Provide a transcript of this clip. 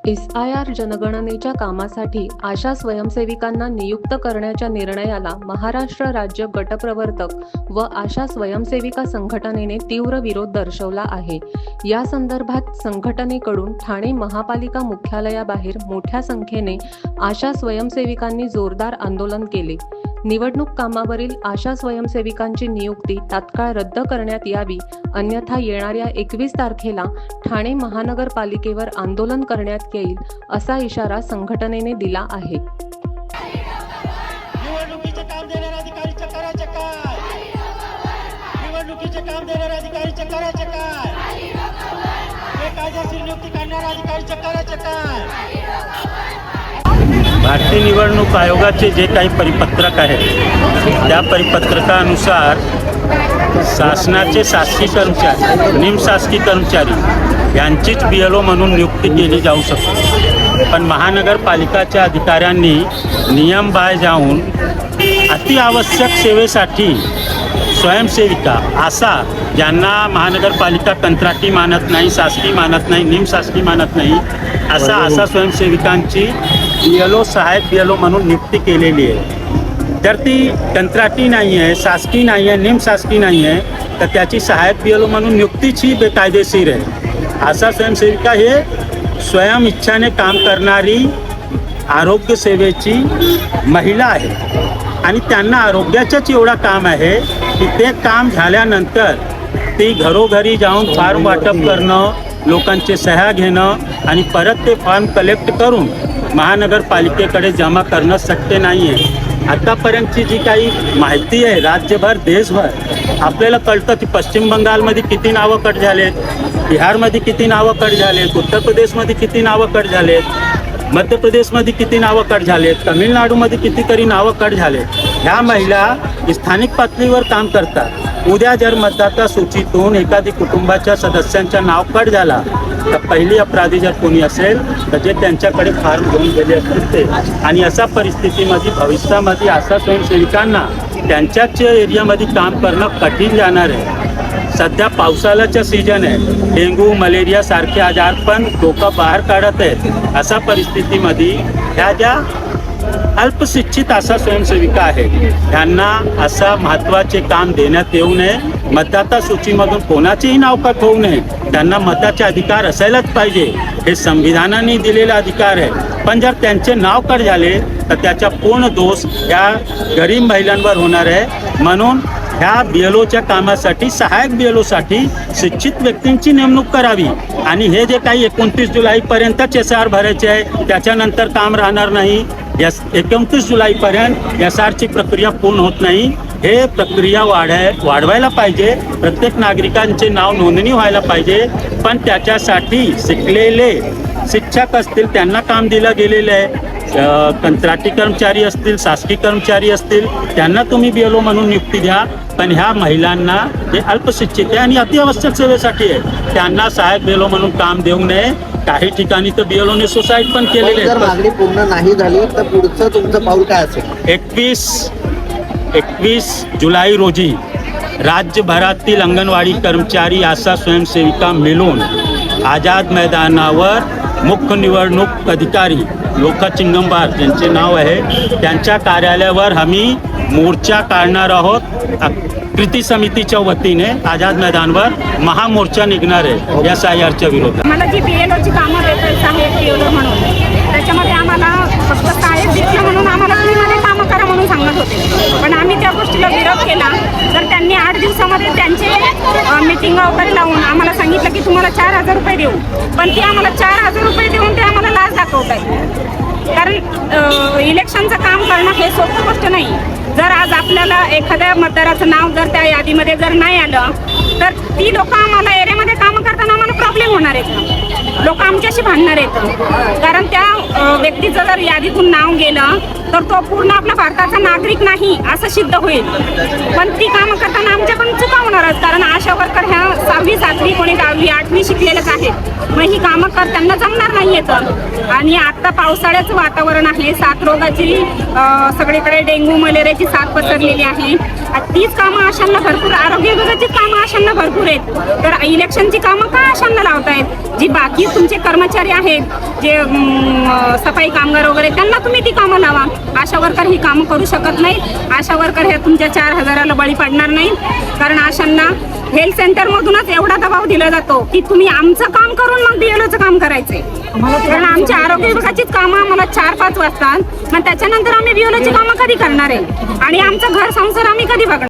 SIR जनगणनेच्या कामासाठी आशा स्वयंसेविकांना नियुक्त करण्याच्या निर्णयाला महाराष्ट्र राज्य गटप्रवर्तक व आशा स्वयंसेविका संघटनेने तीव्र विरोध दर्शवला आहे। या संदर्भात संघटनेकडून ठाणे महापालिका मुख्यालयाबाहेर मोठ्या संख्येने आशा स्वयंसेविकांनी जोरदार आंदोलन केले। निवडणूक कामावरील आशा स्वयंसेविकांची नियुक्ती तात्काळ रद्द करण्यात यावी, अन्यथा येणाऱ्या 21 तारखेला ठाणे महानगरपालिकेवर आंदोलन करण्यात येईल, असा इशारा संघटनेने दिला आहे। निवडणुकीचे काम देणाऱ्या अधिकारीचे करायचे काय? निवडणुकीचे काम देणाऱ्या अधिकारीचे करायचे काय? बेकायदेशीर नियुक्ती करणाऱ्या अधिकारीचे करायचे काय? भारतीय निवडणूक आयोगाचे जे काही परिपत्रक आहे त्या परिपत्रकानुसार शासनाचे शासकीय कर्मचारी, निमशासकीय कर्मचारी यांचीच BLO म्हणून नियुक्ती केली जाऊ शकते। पण महानगरपालिकाच्या अधिकाऱ्यांनी नियमबाह्य जाऊन अतिआवश्यक सेवेसाठी स्वयंसेविका असा ज्यांना महानगरपालिका कंत्राटी मानत नाही, शासकीय मानत नाही, निमशासकीय मानत नाही, असा स्वयंसेविकांची BLO सहायक BLO म्हणून नियुक्ती केलेली आहे। तर ती कंत्राटी नाही आहे, शासकीय नाही आहे, निमशासकीय नाही आहे, तर त्याची सहायक BLO म्हणून नियुक्तीच ही बेकायदेशीर आहे। आशा स्वयंसेविका हे स्वयं इच्छाने काम करणारी आरोग्य सेवेची महिला आहे आणि त्यांना आरोग्याचंच एवढं काम आहे की ते काम झाल्यानंतर ती घरोघरी जाऊन फॉर्म वाटप करणं, लोकांचे सह्या घेणं आणि परत ते फॉर्म कलेक्ट करून महानगरपालिकेकडे जमा करणं शक्य नाही आहे। आतापर्यंतची जी काही माहिती आहे राज्यभर देशभर आपल्याला कळतं की पश्चिम बंगालमध्ये किती नावं कट झालेत, बिहारमध्ये किती नावं कट झालेत, उत्तर प्रदेशमध्ये किती नावं कट झालेत, मध्य प्रदेशमध्ये किती नावं कट झालेत, तमिळनाडूमध्ये कितीतरी नावं कट झालेत। ह्या महिला स्थानिक पातळीवर काम करतात। उद्या जर मतदाता सूचीतून एखादी कुटुंबाच्या सदस्यांचं नाव कट झाला तर पहिली अपराधी जर कोणी असेल तर जे त्यांच्याकडे फॉर्म घेऊन गेले असतील ते, आणि अशा परिस्थितीमध्ये भविष्यामध्ये अशा स्वयंसेविकांना त्यांच्याच एरियामध्ये काम करणं कठीण जाणार आहे। सध्या पावसाळ्याचा सीजन आहे, डेंग्यू मलेरिया सारखे आजार पण लोक बाहेर काढत आहेत। अशा परिस्थितीमध्ये ह्या ज्या अल्पशिक्षित अशा स्वयंसेविका आहेत त्यांना असा महत्त्वाचे काम देण्यात येऊ नये, मतदाता सूचीमधून कोणाचेही नाव कट होऊ नये, त्यांना मताचे अधिकार असायलाच पाहिजे, हे संविधानाने दिलेला अधिकार आहे। पण जर त्यांचे नाव कट झाले तर त्याचा पूर्ण दोष ह्या गरीब महिलांवर होणार आहे। म्हणून ह्या BLOच्या कामासाठी सहायक BLOसाठी शिक्षित व्यक्तींची नेमणूक करावी आणि हे जे काही 29 जुलैपर्यंतच SR भरायचे आहे त्याच्यानंतर काम राहणार नाही। 29 जुलैपर्यंत SRची प्रक्रिया पूर्ण होत नाही, हे प्रक्रिया वाढवायला पाहिजे। प्रत्येक नागरिकांचे नाव नोंदणी व्हायला पाहिजे, पण त्याच्यासाठी शिकलेले शिक्षक असतील त्यांना काम दिलं गेलेलं आहे, कंत्राटी कर्मचारी असतील, शासकीय कर्मचारी असतील त्यांना तुम्ही BLO म्हणून नियुक्ती द्या। पण ह्या महिलांना जे अल्पशिक्षित आहे आणि अतिआवश्यक सेवेसाठी आहे त्यांना सहायक BLO म्हणून काम देऊ नये। काही ठिकाणी तर BLOने सुसाईड पण केलेले जर मागणी पूर्ण नाही झाली तर पुढचं तुमचं पाऊल काय असेल? 21 जुलै रोजी राज्यभरातील अंगणवाडी कर्मचारी आशा स्वयंसेविका मिळून आझाद मैदानावर मुख्य निवडणूक अधिकारी लोका चिंगंबार ज्यांचे नाव आहे त्यांच्या कार्यालयावर आम्ही मोर्चा काढणार आहोत। कृती समितीच्या वतीने आझाद मैदानवर महामोर्चा निघणार आहे SIRच्या विरोधात। मला जी BLOची कामं देतात सहाय्यक BLO म्हणून, त्याच्यामध्ये आम्हाला फक्त सहाय्यक दिसलं म्हणून आम्हाला फ्रीमध्ये कामं करा म्हणून सांगत होते, पण आम्ही त्या गोष्टीला विरोध केला। तर त्यांनी 8 दिवसामध्ये त्यांचे मीटिंग वगैरे लावून आम्हाला सांगितलं की तुम्हाला 4,000 रुपये देऊ, पण ते आम्हाला 4,000 रुपये देऊन ते आम्हाला लाच दाखवत आहेत। कारण इलेक्शनचं काम करणं हे सोपी गोष्ट नाही। जर आज आपल्याला एखाद्या मतदाराचं नाव जर त्या यादीमध्ये जर नाही आलं तर ती लोक आम्हाला एरियामध्ये कामं करताना आम्हाला प्रॉब्लेम होणार आहेत, लोक आमच्याशी भांडणार आहेत। कारण त्या व्यक्तीचं जर यादीतून नाव गेलं तर तो पूर्ण आपला भारताचा नागरिक नाही असं सिद्ध होईल. पण ती कामं करताना आमच्याकडून चुका होणारच, कारण आशा वर्कर ह्या 6वी 7वी कोणी 10वी 8वी शिकलेलंच आहेत. मग ही कामं त्यांना जमणार नाही येतं. आणि आता पावसाळ्याचं वातावरण आहे, साथ रोगाची सगळीकडे डेंग्यू मलेरियाची साथ पसरलेली आहे. तीच कामं आशांना भरपूर, आरोग्य विभागाची कामं आशांना भरपूर आहेत. तर इलेक्शनची कामं का आशांना लावतायत? जी बाकी तुमचे कर्मचारी आहेत, जे सफाई कामगार वगैरे, त्यांना तुम्ही ती कामं लावा. आशा वर्कर ही कामं करू शकत नाही. आशा वर्कर हे तुमच्या 4,000ला बळी पडणार नाही, कारण आशांना हेल्थ सेंटरमधूनच एवढा दबाव दिला जातो की तुम्ही आमचं काम करून मग BLOचं काम करायचंय. कारण आमच्या आरोग्य विभागाचीच कामं आम्हाला 4-5 वाजतात. मग त्याच्यानंतर आम्ही BLOची कामं कधी करणार आहे आणि आमचा घर संसार आम्ही कधी बघणार?